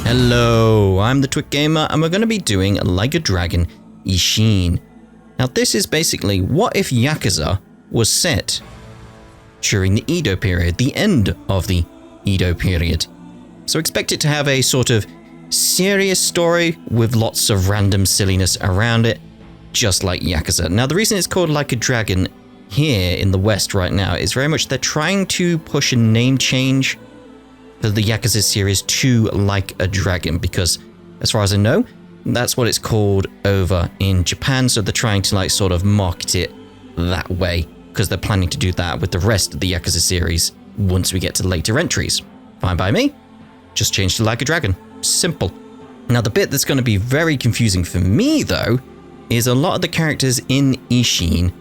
Hello, I'm the Twit Gamer, and we're going to be doing Like a Dragon Ishin. Now this is basically what if Yakuza was set during the Edo period, the end of the Edo period. So expect it to have a sort of serious story with lots of random silliness around it, just like Yakuza. Now the reason it's called Like a Dragon here in the West right now is very much they're trying to push a name change for the Yakuza series to Like a Dragon, because as far as I know, that's what it's called over in Japan. So they're trying to like sort of market it that way, because they're planning to do that with the rest of the Yakuza series once we get to later entries. Fine by me. Just change to Like a Dragon. Simple. Now the bit that's going to be very confusing for me though is a lot of the characters in Ishin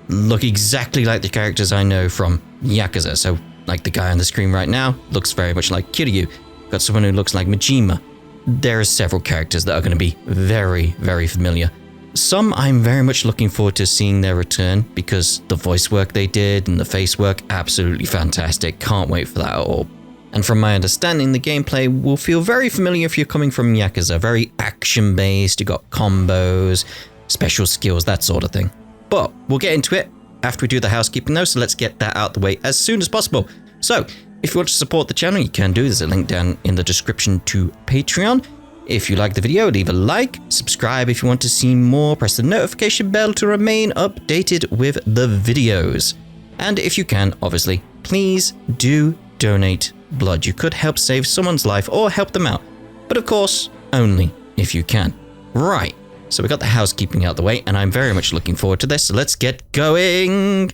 look exactly like the characters I know from Yakuza. So like the guy on the screen right now looks very much like Kiryu. Got someone who looks like Majima. There are several characters that are going to be very, very familiar. Some I'm very much looking forward to seeing their return, because the voice work they did and the face work, absolutely fantastic. Can't wait for that at all. And from my understanding, the gameplay will feel very familiar if you're coming from Yakuza. Very action-based, you got combos, special skills, that sort of thing. But we'll get into it after we do the housekeeping though, so let's get that out the way as soon as possible. So, if you want to support the channel, you can do. There's a link down in the description to Patreon. If you like the video, leave a like, subscribe if you want to see more, press the notification bell to remain updated with the videos. And if you can, obviously, please do donate blood. You could help save someone's life or help them out. But of course, only if you can. Right, so we got the housekeeping out the way, and I'm very much looking forward to this, so let's get going.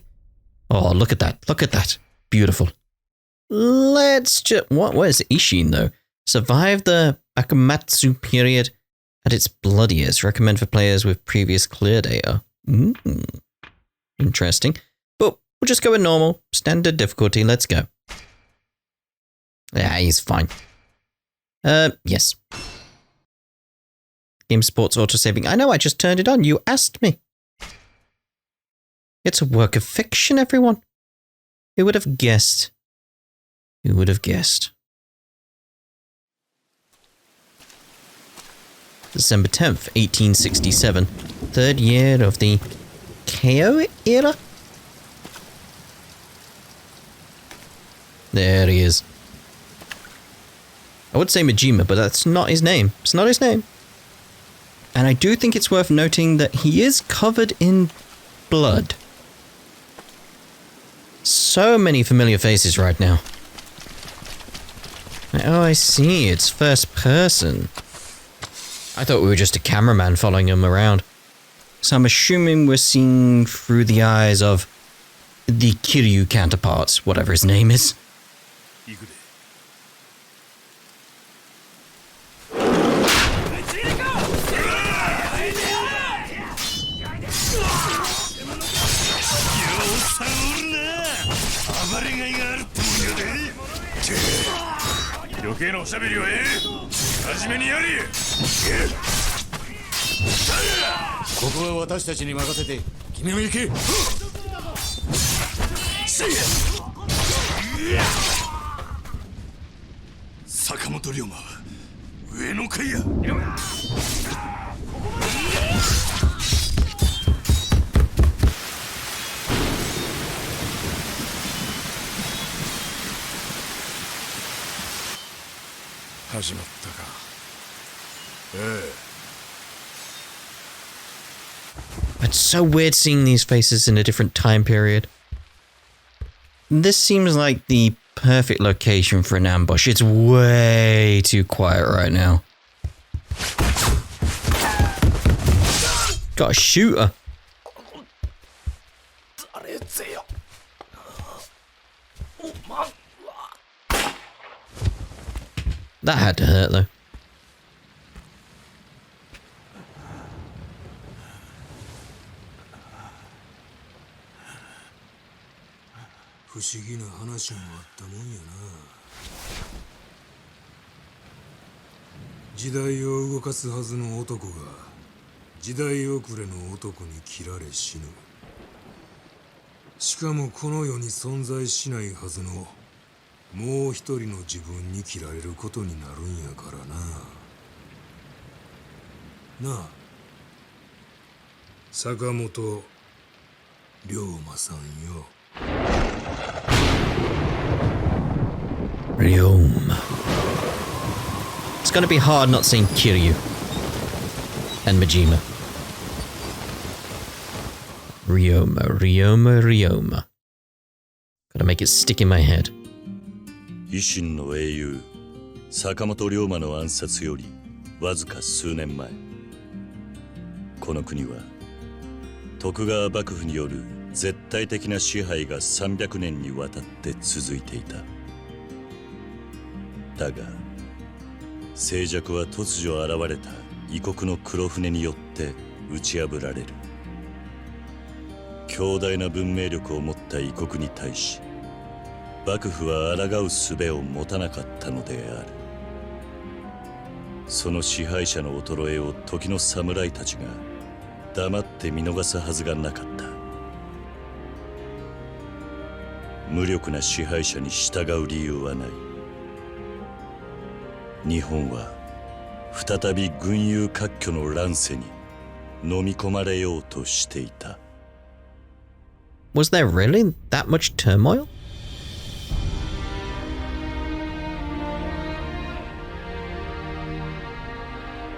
Oh, look at that. Look at that. Beautiful. Let's just... What is Ishin, though? Survive the Bakamatsu period at its bloodiest. Recommend for players with previous clear data. Interesting. But we'll just go with normal. Standard difficulty. Let's go. Yeah, he's fine. Yes. Game supports autosaving. I know, I just turned it on. You asked me. It's a work of fiction, everyone. Who would have guessed? Who would have guessed? December 10th, 1867. Third year of the Kyo era? There he is. I would say Majima, but that's not his name. It's not his name. And I do think it's worth noting that he is covered in blood. So many familiar faces right now. Oh, I see. It's first person. I thought we were just a cameraman following him around. So I'm assuming we're seeing through the eyes of the Kiryu counterparts, whatever his name is. Sakamoto Ryoma, 上の階や。始まったか。It's so weird seeing these faces in a different time period. This seems like the perfect location for an ambush. It's way too quiet right now. Got a shooter. That had to hurt though. もう一人の自分に切られることになるんやからな。なあ、坂本龍馬さんよ。Ryoma. It's gonna be hard not saying Kiryu. And Majima. Ryoma. Gotta make it stick in my head. 維新の英雄坂本龍馬の暗殺よりわずか数年前、この国は徳川幕府による絶対的な支配が300年にわたって続いていた。だが静寂は突如現れた異国の黒船によって打ち破られる。強大な文明力を持った異国に対し幕府は抗う術を持たなかったのである。その支配者の衰えを時の侍たちが黙って見逃すはずがなかった。無力な支配者に従う理由はない。日本は再び群雄割拠の乱世に飲み込まれようとしていた。Was there really that much turmoil?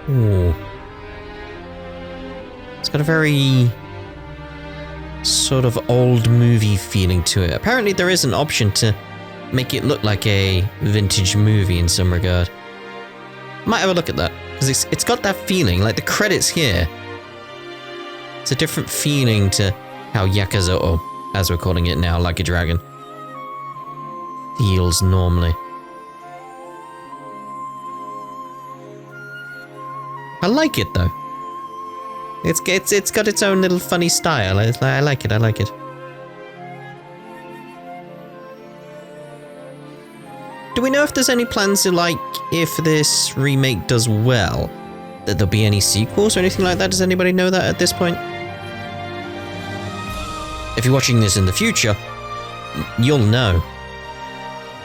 Ooh. It's got a very sort of old movie feeling to it. Apparently there is an option to make it look like a vintage movie in some regard. Might have a look at that, because it's got that feeling, like the credits here. It's a different feeling to how Yakuza, or as we're calling it now, Like a Dragon, feels normally. I like it though. It's got its own little funny style. I like it. Do we know if there's any plans to, like, if this remake does well, that there'll be any sequels or anything like that? Does anybody know that at this point? If you're watching this in the future, you'll know.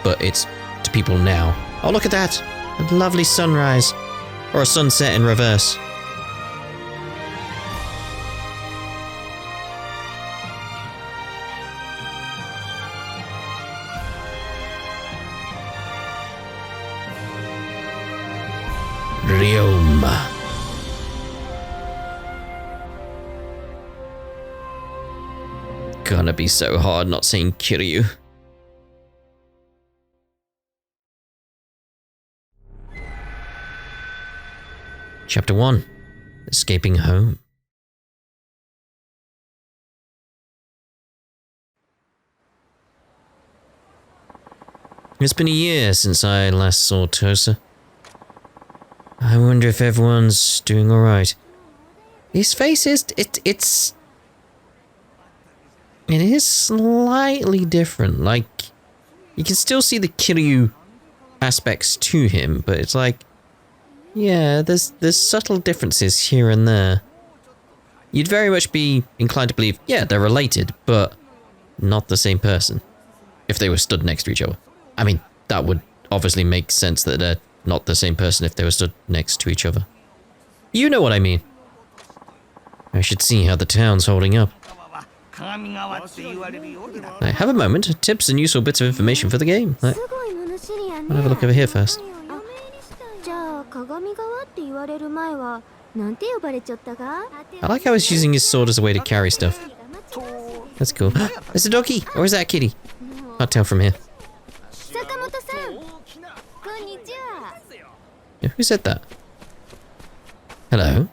But it's to people now. Oh, look at that! A lovely sunrise. Or a sunset in reverse. Ryoma. Gonna be so hard not saying Kiryu. Chapter 1. Escaping Home. It's been a year since I last saw Tosa. I wonder if everyone's doing alright. His face is... It is slightly different. Like, you can still see the Kiryu aspects to him, but it's like... Yeah, there's subtle differences here and there. You'd very much be inclined to believe, yeah, they're related, but not the same person. If they were stood next to each other. I mean, that would obviously make sense that they're not the same person if they were stood next to each other. You know what I mean. I should see how the town's holding up. I have a moment. Tips and useful bits of information for the game. I'll have a look over here first. I like how he's using his sword as a way to carry stuff. That's cool. There's a doggy! Or is that a kitty? Can't tell from here. Yeah, who said that? Hello?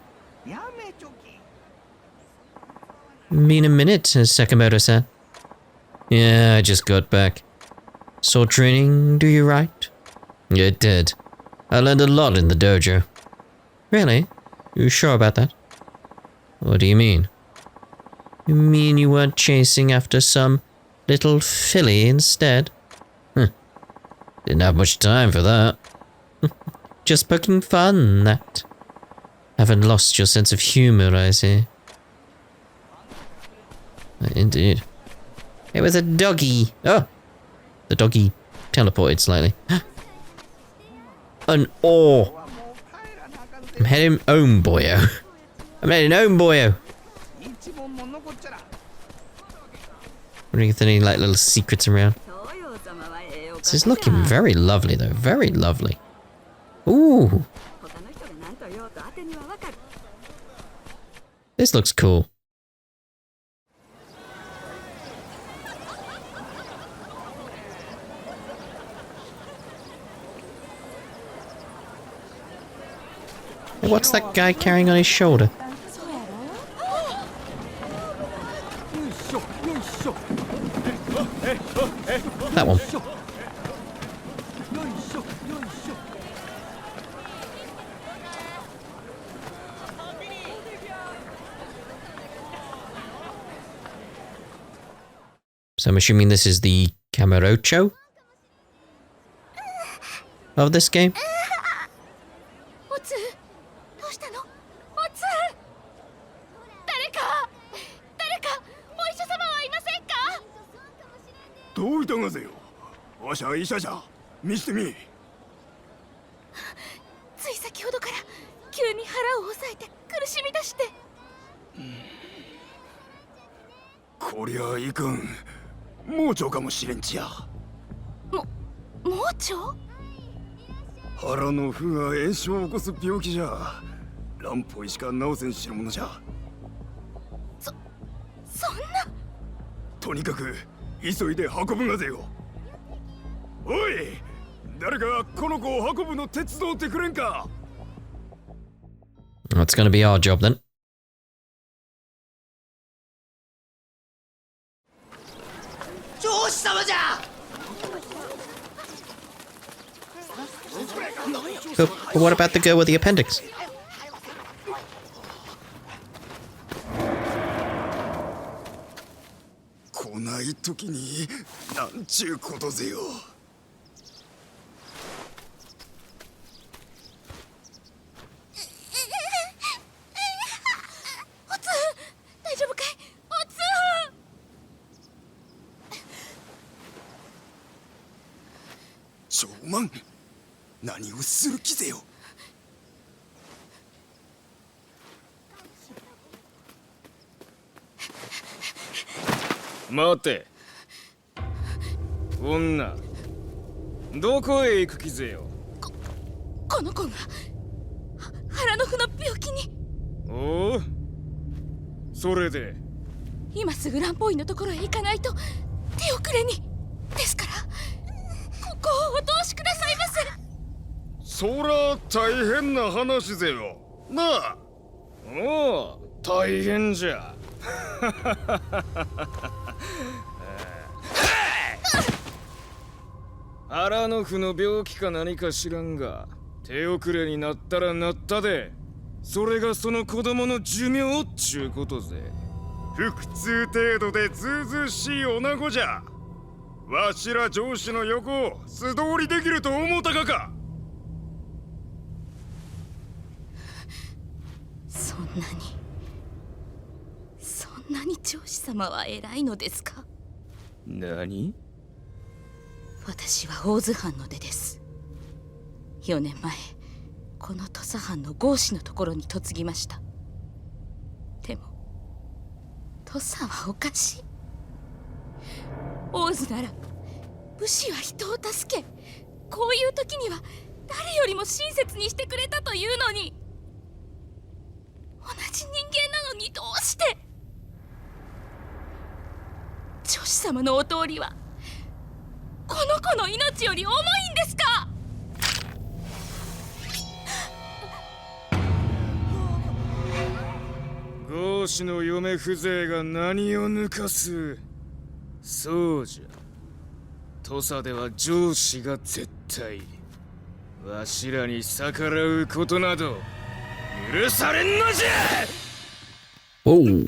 Been a minute, Sakamoto-san. Yeah, I just got back. Sword training do you right? It did. I learned a lot in the dojo. Really? You sure about that? What do you mean? You mean you weren't chasing after some little filly instead? Didn't have much time for that. Just poking fun, that. Haven't lost your sense of humor, I see. Indeed. It was a doggy. Oh! The doggy teleported slightly. An ore. I'm heading home, boyo. I'm heading home, boyo. Wondering if there are any like little secrets around. This is looking very lovely though, very lovely. Ooh. This looks cool. Hey, what's that guy carrying on his shoulder? That one. So I'm assuming this is the Camarocho of this game? That's gonna be our job then. But what about the girl with the appendix?待て女どこへ行く気ぜよこの子が腹の腑の病気におおそれで今すぐ乱暴医のところへ行かないと手遅れにですからここをお通しくださいませそら大変な話ぜよなあおお大変じゃ腹の腑の病気か何か知らんが手遅れになったらなったでそれがその子供の寿命っちゅうことぜ腹痛程度でずうずうしい女子じゃわしら上司の横を素通りできると思うたかそんなに上司様は偉いのですか何私は大津藩の出です4年前この土佐藩の郷士のところに嫁ぎましたでも土佐はおかしい大津なら武士は人を助けこういう時には誰よりも親切にしてくれたというのに同じ人間なのにどうして女子様のお通りはこの子の命より重いんですか郷士の嫁風情が何を抜かすそうじゃ土佐では上司が絶対わしらに逆らうことなど許されんのじゃ Whoa.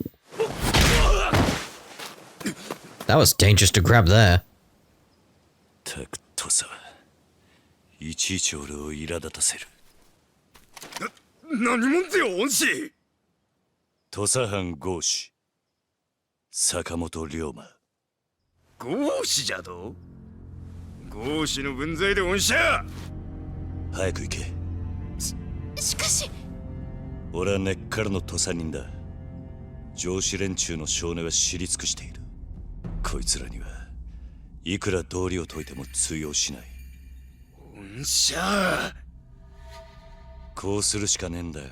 That was dangerous to grab there. たくとさいちいち俺を苛立たせる何者ぜよ恩師土佐藩郷士坂本龍馬郷士じゃと合子の分際で恩赦。早く行け。しかし俺は根っからの土佐人だ。上司連中の少年は知り尽くしている。こいつらにはいくら道理を解いても通用しない。恩赦。こうするしかねえんだよ。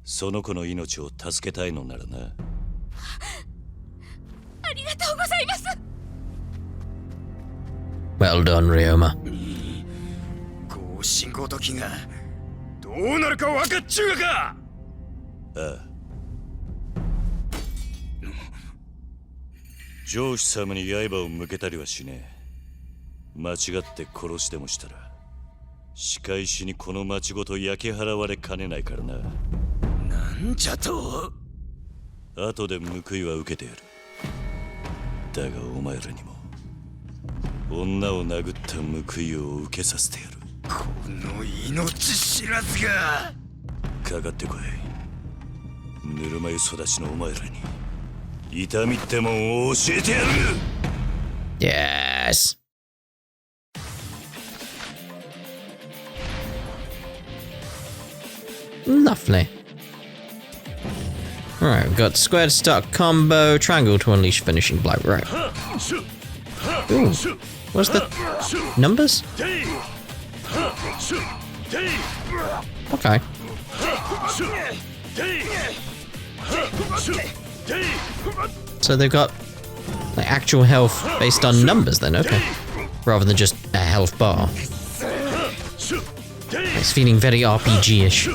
その子の命を助けたいのならな。ありがとうございます。 Well done, Ryoma. 合子ごときがどうなるか分かっちゅうがか。ああ。上司様に刃を向けたりはしねえ。間違って殺してもしたら仕返しにこの町ごと焼き払われかねないからな。なんじゃと。後で報いは受けてやる。だがお前らにも女を殴った報いを受けさせてやる。この命知らずが。かかってこい。ぬるま湯育ちのお前らに痛みってもんを教えてやる。 Yes. Lovely. Alright, we've got square to start combo, triangle to unleash finishing blow. Right. Ooh. What's the numbers? Okay. So they've got like actual health based on numbers then, okay. Rather than just a health bar. It's feeling very RPG-ish.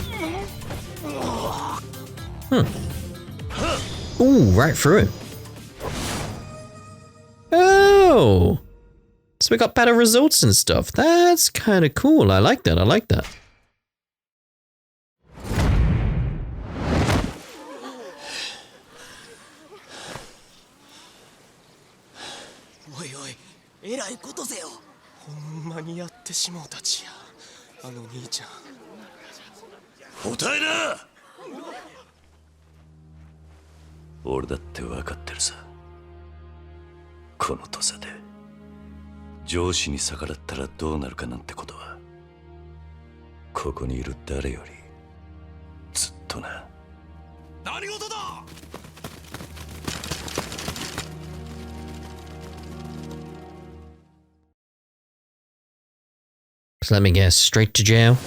Ooh, right through. Oh! So we got better results and stuff. That's kind of cool. I like that. I like that. おいおい、えらいことぜよ。ほんまにやってしもうたちや、あの兄ちゃん。答えな。俺だって分かってるさ。この土佐で上司に逆らったらどうなるかなんてことはここにいる誰よりずっとな。何事だ。 So let me guess, straight to jail?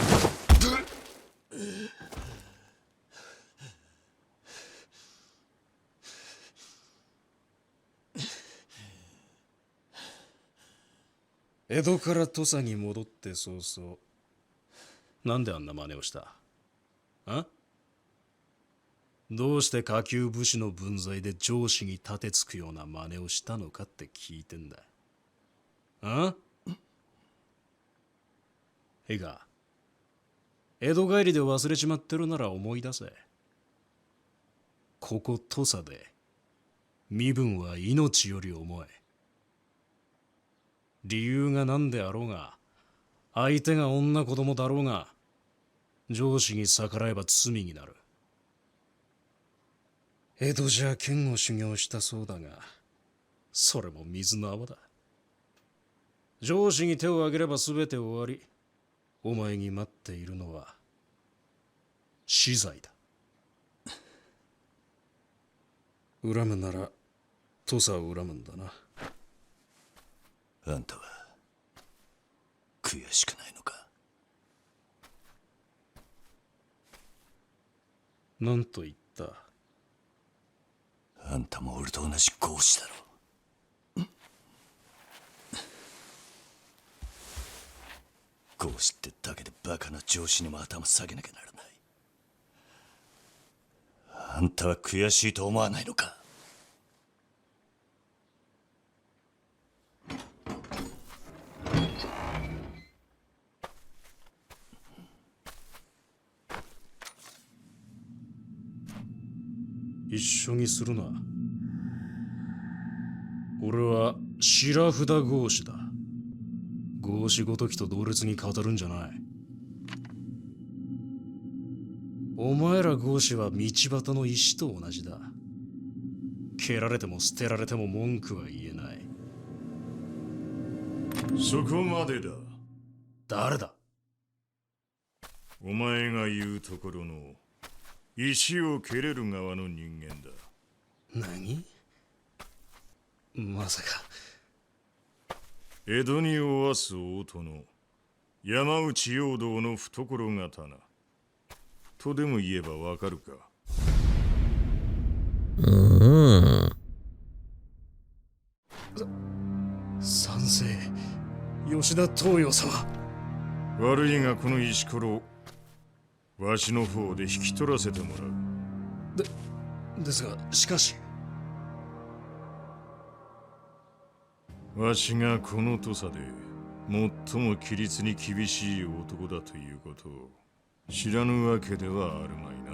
江戸から土佐に戻って早々、なんであんな真似をした？あ？どうして下級武士の分際で上司に立てつくような真似をしたのかって聞いてんだ。あ？いいか、江戸帰りで忘れちまってるなら思い出せ。ここ土佐で身分は命より重い。理由が何であろうが、相手が女子供だろうが、上司に逆らえば罪になる。江戸じゃ剣を修行したそうだが、それも水の泡だ。上司に手を挙げれば全て終わり、お前に待っているのは死罪だ。恨むなら土佐を恨むんだな。あんたは悔しくないのか？なんと言った？あんたも俺と同じ合子だろ。合子ってだけでバカな上司にも頭下げなきゃならない。あんたは悔しいと思わないのか？一緒にするな。俺は白札合子だ。合子ごときと同列に語るんじゃない。お前ら合子は道端の石と同じだ。蹴られても捨てられても文句は言えない。そこまでだ。誰だ？お前が言うところの石を蹴れる側の人間だ。何？まさか。江戸におわす大殿、山内陽道の懐刀とでも言えばわかるか。賛成、吉田東洋様。悪いがこの石ころ、わしの方で引き取らせてもらう。ですが、しかし。わしがこの土佐で最も規律に厳しい男だということを知らぬわけではあるまいな。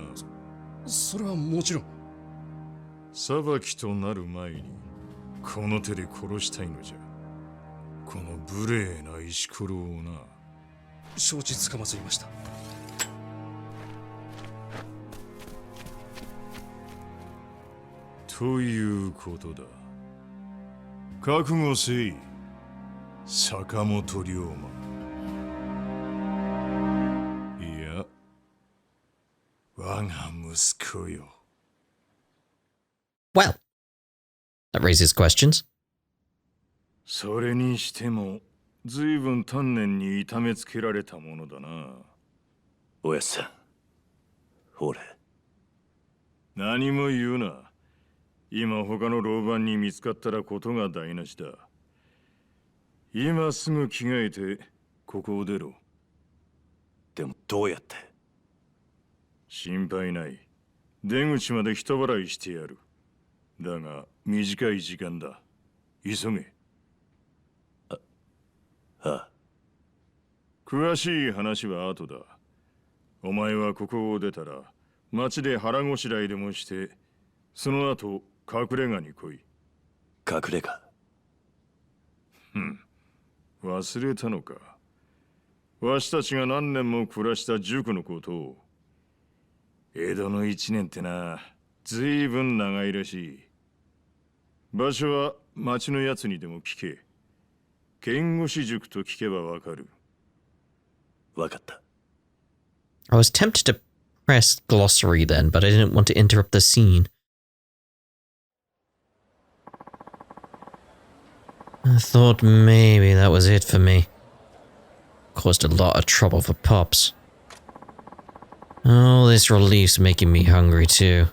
それはもちろん。裁きとなる前にこの手で殺したいのじゃ。この無礼な石ころをな。承知つかまつりました。ということだ。覚悟せい、坂本龍馬。いや、我が息子よ。Well, that raises questions. それにしても、ずいぶん丹念に痛めつけられたものだな。おやっさん、俺。何も言うな。今他の老番に見つかったらことが台無しだ。今すぐ着替えてここを出ろ。でもどうやって？心配ない。出口まで人払いしてやる。だが短い時間だ。急げ。ああ。詳しい話は後だ。お前はここを出たら町で腹ごしらえでもして、その後隠れ家に来い。隠れ家？忘れたのか。わしたちが何年も暮らした塾のことを。江戸の一年ってな、ずいぶん長いらしい。場所は町のやつにでも聞け。剣護士塾と聞けばわかる。わかった。I was tempted to press glossary then, but I didn't want to interrupt the scene. I thought maybe that was it for me. Caused a lot of trouble for Pops. Oh, this relief's making me hungry too.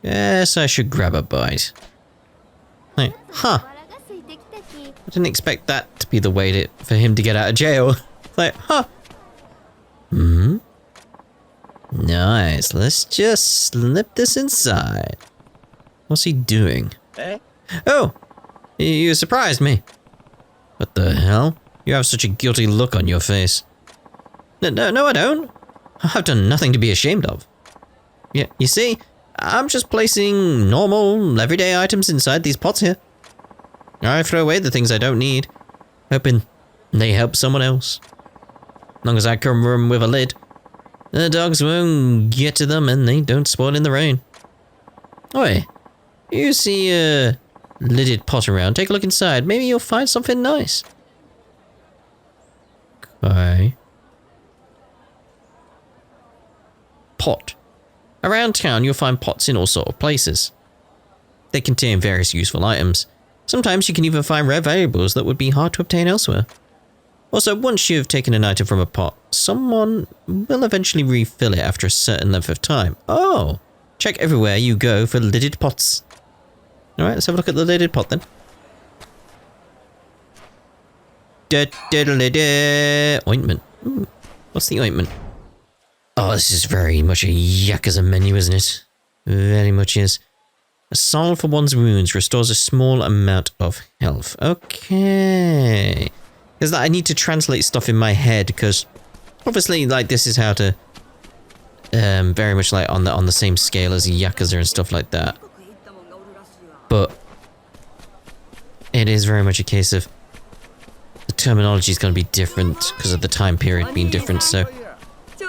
Yes, I should grab a bite. Like, huh. I didn't expect that to be the way for him to get out of jail. Like, huh. Nice. Let's just slip this inside. What's he doing? Oh! You surprised me. What the hell? You have such a guilty look on your face. No, I don't. I've done nothing to be ashamed of. Yeah, you see, I'm just placing normal, everyday items inside these pots here. I throw away the things I don't need, hoping they help someone else. As long as I cover them with a lid, the dogs won't get to them and they don't spoil in the rain. Oi, you see a lidded pot around, take a look inside. Maybe you'll find something nice. Okay. Pot. Around town, you'll find pots in all sorts of places. They contain various useful items. Sometimes you can even find rare valuables that would be hard to obtain elsewhere. Also, once you've taken an item from a pot, someone will eventually refill it after a certain length of time. Oh! Check everywhere you go for lidded pots. Alright, let's have a look at the lidded pot then. Ointment. Ooh, what's the ointment? Oh, this is very much a Yakuza menu, isn't it? Very much is. A salve for one's wounds restores a small amount of health. Okay. Is that I need to translate stuff in my head because obviously, like, this is how to very much like on the same scale as Yakuza and stuff like that. But it is very much a case of the terminology is going to be different because of the time period being different. So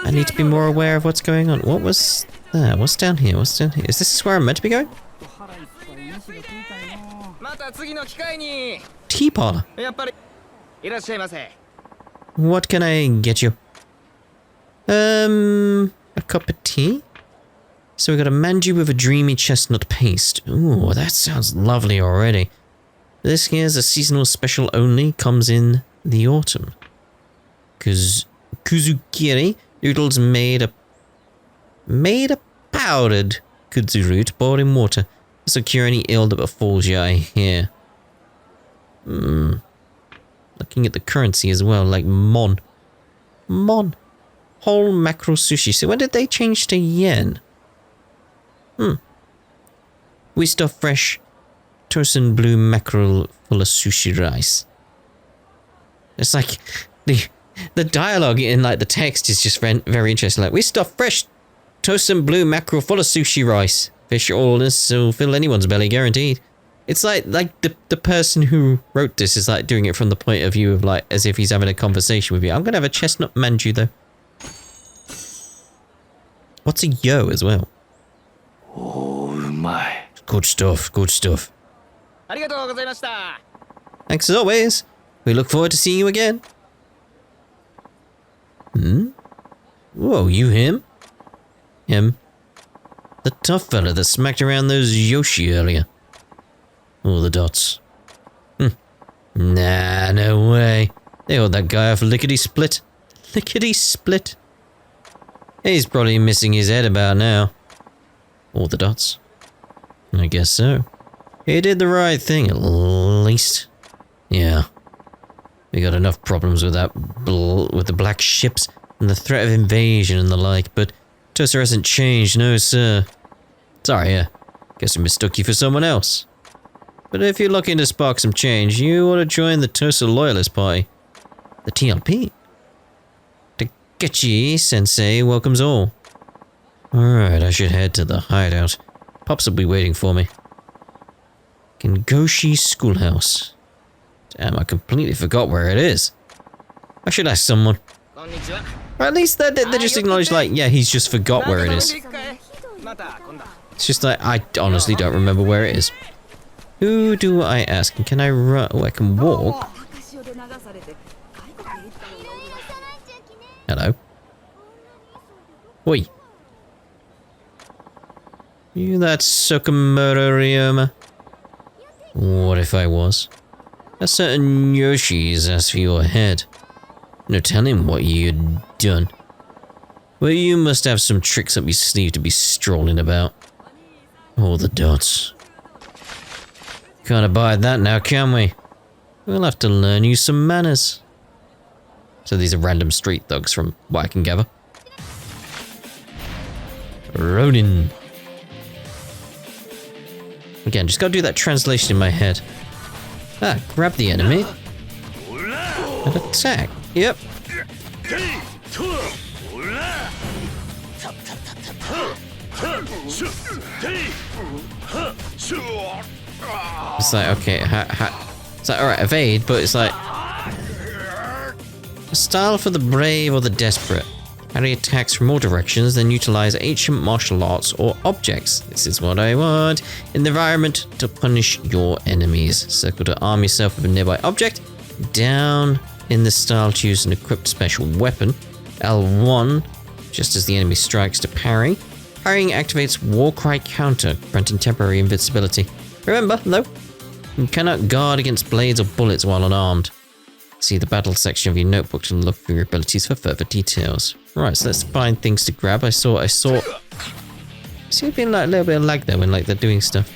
I need to be more aware of what's going on. What was that? What's down here? What's down here? Is this where I'm meant to be going? Tea parlor. What can I get you? A cup of tea? So we got a manju with a dreamy chestnut paste. Ooh, that sounds lovely already. This here's a seasonal special only, comes in the autumn. Kuzukiri noodles made a powdered kudzu root boiled in water. This will cure any ill that befalls you, I hear. Looking at the currency as well, like mon. Mon. Whole mackerel sushi. So when did they change to yen? We stuff fresh Tosa blue mackerel full of sushi rice. It's like the dialogue in like the text is just very interesting. Like, we stuff fresh Tosa blue mackerel full of sushi rice. Fish orders will fill anyone's belly, guaranteed. It's like the person who wrote this is like doing it from the point of view of like as if he's having a conversation with you. I'm gonna have a chestnut manju though. What's a yo as well? Oh, my. Good stuff, good stuff. Thanks as always. We look forward to seeing you again. Whoa, you him? Him. The tough fella that smacked around those Joshi earlier. All the dots. Nah, no way. They hold that guy off lickety-split. Lickety-split. He's probably missing his head about now. All the dots. I guess so. He did the right thing, at least. Yeah. We got enough problems with that with the black ships and the threat of invasion and the like, but Tosa hasn't changed, no sir. Sorry, yeah. Guess we mistook you for someone else. But if you're looking to spark some change, you ought to join the Tosa Loyalist Party. The TLP. Takechi Sensei welcomes all. Alright, I should head to the hideout. Pops will be waiting for me. Kengoshi Schoolhouse. Damn, I completely forgot where it is. I should ask someone. Or at least they just acknowledge, like, yeah, he's just forgot where it is. It's just like, I honestly don't remember where it is. Who do I ask? And can I run? Oh, I can walk. Hello. Oi. You that Sakamoto Ryoma? What if I was? A certain Yoshi's asked for your head. No telling what you'd done. Well, you must have some tricks up your sleeve to be strolling about. All the dots. Can't abide that now, can we? We'll have to learn you some manners. So these are random street thugs from what I can gather. Ronin. Again, just gotta do that translation in my head. Ah, grab the enemy. And attack. Yep. It's like, okay, it's like, alright, evade, but it's like... A style for the brave or the desperate. Parry attacks from all directions, then utilize ancient martial arts or objects. This is what I want. In the environment to punish your enemies. Circle to arm yourself with a nearby object. Down in the style to use an equipped special weapon. L1, just as the enemy strikes to parry. Parrying activates War Cry counter, granting temporary invincibility. Remember, though, you cannot guard against blades or bullets while unarmed. See the battle section of your notebook to look for your abilities for further details. Right, so let's find things to grab. I saw. Seems to be like a little bit of lag there when like they're doing stuff.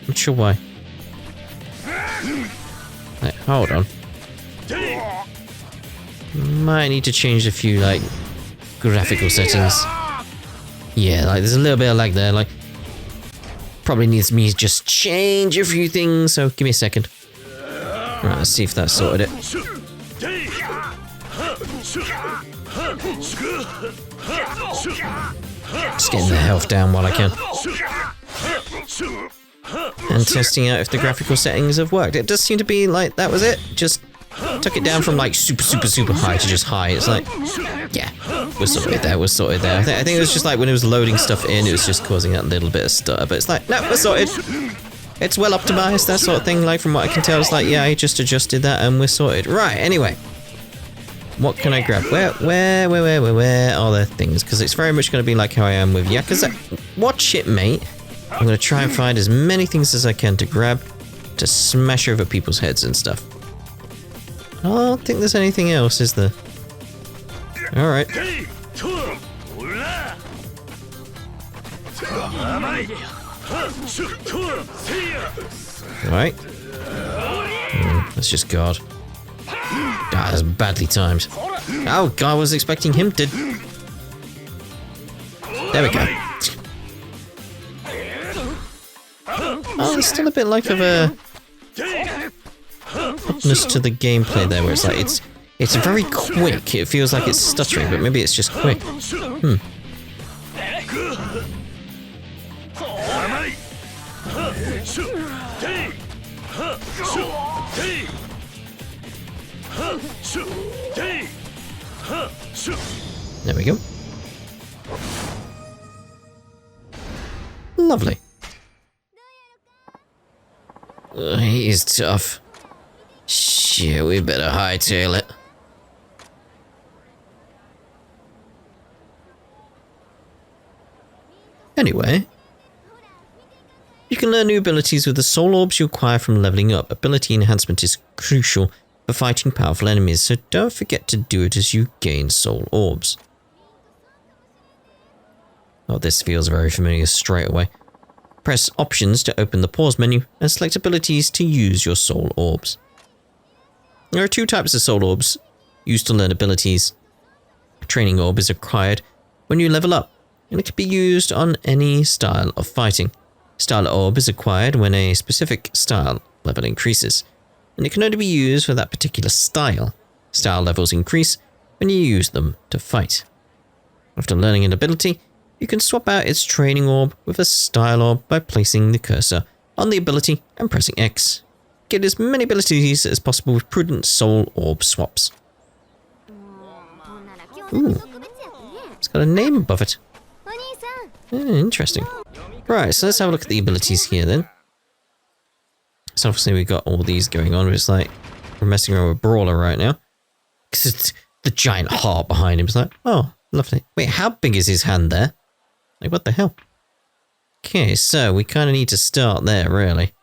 Not sure why. Right, hold on. Might need to change a few like graphical settings. Yeah, like there's a little bit of lag there. Like probably needs me to just change a few things. So give me a second. Right, let's see if that sorted it. Just getting the health down while I can. And testing out if the graphical settings have worked. It does seem to be like that was it. Just took it down from like super high to just high. It's like, yeah, we're sorted there, we're sorted there. I think it was just like when it was loading stuff in, it was just causing that little bit of stutter. But it's like, no, we're sorted. It's well optimized, that sort of thing. Like, from what I can tell, it's like, yeah, I just adjusted that and we're sorted. Right, anyway. What can I grab? Where are there things? Because it's very much going to be like how I am with Yakuza. Watch it, mate. I'm going to try and find as many things as I can to grab to smash over people's heads and stuff. I don't think there's anything else, is there? Alright. Alright. Let's just guard. Ah, that's badly timed. Oh, God, I was expecting him to... There we go. Oh, it's still a bit like of a... oddness to the gameplay there, where it's like, it's very quick. It feels like it's stuttering, but maybe it's just quick. There we go. Lovely. He is tough. Shit, we better hightail it. Anyway, you can learn new abilities with the soul orbs you acquire from leveling up. Ability enhancement is crucial for fighting powerful enemies, so don't forget to do it as you gain soul orbs. Oh, this feels very familiar straight away. Press options to open the pause menu and select abilities to use your soul orbs. There are two types of soul orbs used to learn abilities. A training orb is acquired when you level up, and it can be used on any style of fighting. Style orb is acquired when a specific style level increases, and it can only be used for that particular style. Style levels increase when you use them to fight. After learning an ability, you can swap out its training orb with a style orb by placing the cursor on the ability and pressing X. Get as many abilities as possible with prudent soul orb swaps. Ooh, it's got a name above it. Interesting. Right, so let's have a look at the abilities here then. So obviously we've got all these going on, but it's like we're messing around with Brawler right now. Because it's the giant heart behind him. It's like, oh, lovely. Wait, how big is his hand there? Like, what the hell? Okay, so we kind of need to start there, really.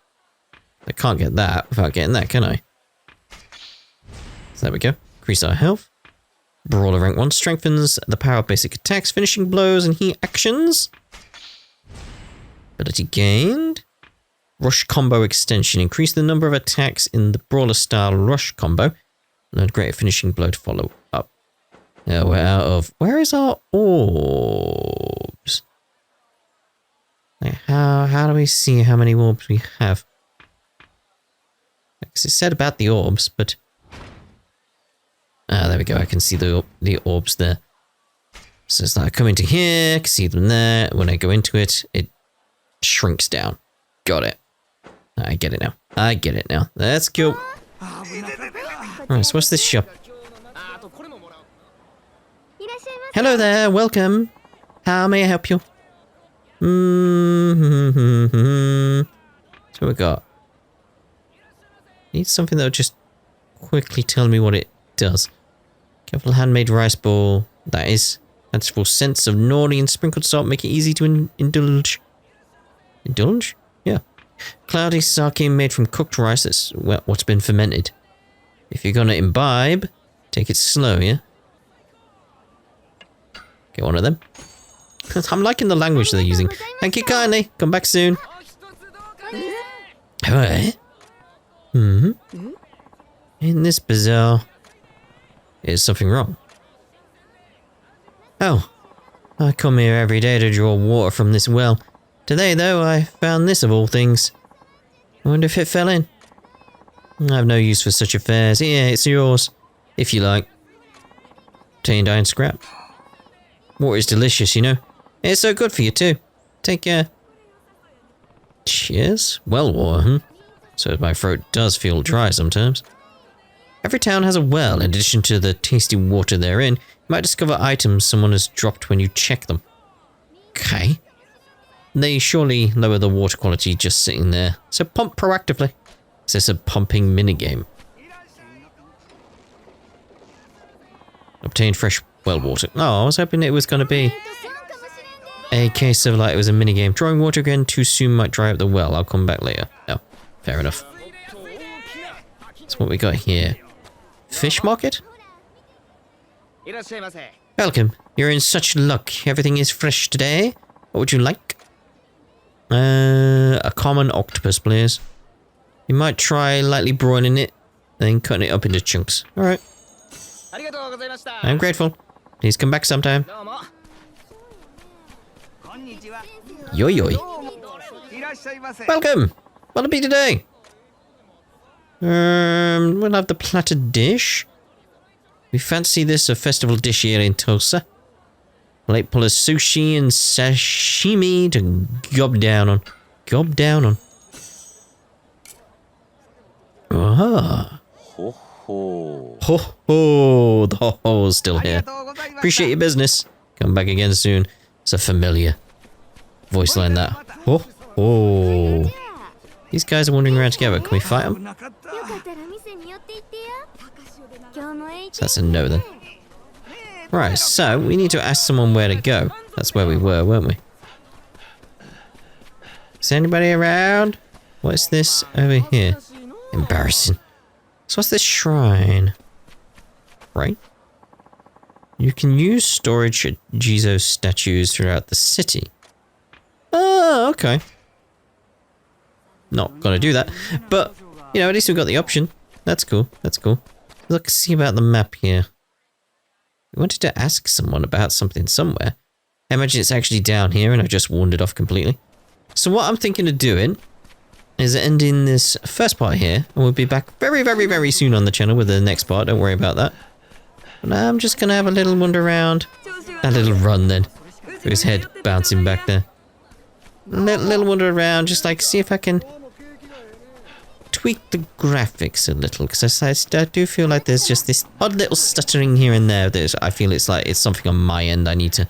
I can't get that without getting that, can I? So there we go. Increase our health. Brawler rank 1 strengthens the power of basic attacks, finishing blows, and heat actions. Ability gained. Rush combo extension. Increase the number of attacks in the Brawler style rush combo. Learn greater finishing blow to follow up. Now we're out of... Where is our orbs? Like how do we see how many orbs we have? Because it said about the orbs, but... Ah, there we go. I can see the orbs there. So it's like I come into here, I can see them there. When I go into it, it shrinks down. Got it. I get it now. I get it now. That's cool. Alright, so what's this shop? Hello there, welcome. How may I help you? So we got. Need something that will just quickly tell me what it does. Careful handmade rice ball. That is. Fanciful sense of nori and sprinkled salt make it easy to indulge. Indulge? Yeah. Cloudy sake made from cooked rice that's what's been fermented. If you're gonna imbibe, take it slow, yeah? Get one of them. I'm liking the language they're using. Thank you kindly. Come back soon. Alright. In this bazaar, is something wrong? Oh, I come here every day to draw water from this well. Today, though, I found this of all things. I wonder if it fell in. I have no use for such affairs. Here, it's yours, if you like. Obtained iron scrap. Water is delicious, you know. It's so good for you, too. Take care. Cheers. Well water, So my throat does feel dry sometimes. Every town has a well. In addition to the tasty water therein, you might discover items someone has dropped when you check them. Okay. they surely lower the water quality just sitting there. So pump proactively. Is this a pumping minigame? Obtain fresh well water. Oh, I was hoping it was going to be a case of like it was a minigame. Drawing water again too soon might dry up the well. I'll come back later. Oh, fair enough. That's what we got here. Fish market? Welcome. You're in such luck. Everything is fresh today. What would you like? A common octopus, please. You might try lightly broiling it, then cutting it up into chunks. Alright. I'm grateful. Please come back sometime. Yo yo. Welcome. What'll it be today? We'll have the platter dish. We fancy this a festival dish here in Tosa. Plate full of sushi and sashimi to gob down on. Gob down on. Ah. Ho ho. Ho ho. The ho ho's still here. Appreciate your business. Come back again soon. It's a familiar voice line that. Ho ho. These guys are wandering around together. Can we fight them? So that's a no then. Right, so we need to ask someone where to go. That's where we were, weren't we? Is anybody around? What's this over here? Embarrassing. So what's this shrine? Right? You can use storage at Jizo statues throughout the city. Oh, okay. Not gonna do that. But, you know, at least we've got the option. That's cool. That's cool. Let's see about the map here. We wanted to ask someone about something somewhere. I imagine it's actually down here and I just wandered off completely. So what I'm thinking of doing is ending this first part here, and we'll be back very, very, very soon on the channel with the next part. Don't worry about that. But I'm just going to have a little wander around. A little run then. With his head bouncing back there. Little wander around, just like see if I can tweak the graphics a little, because I do feel like there's just this odd little stuttering here and there that I feel it's like it's something on my end I need to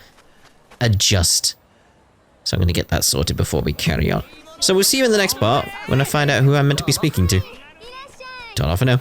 adjust. So I'm going to get that sorted before we carry on. So we'll see you in the next part when I find out who I'm meant to be speaking to. Ta-ra for now.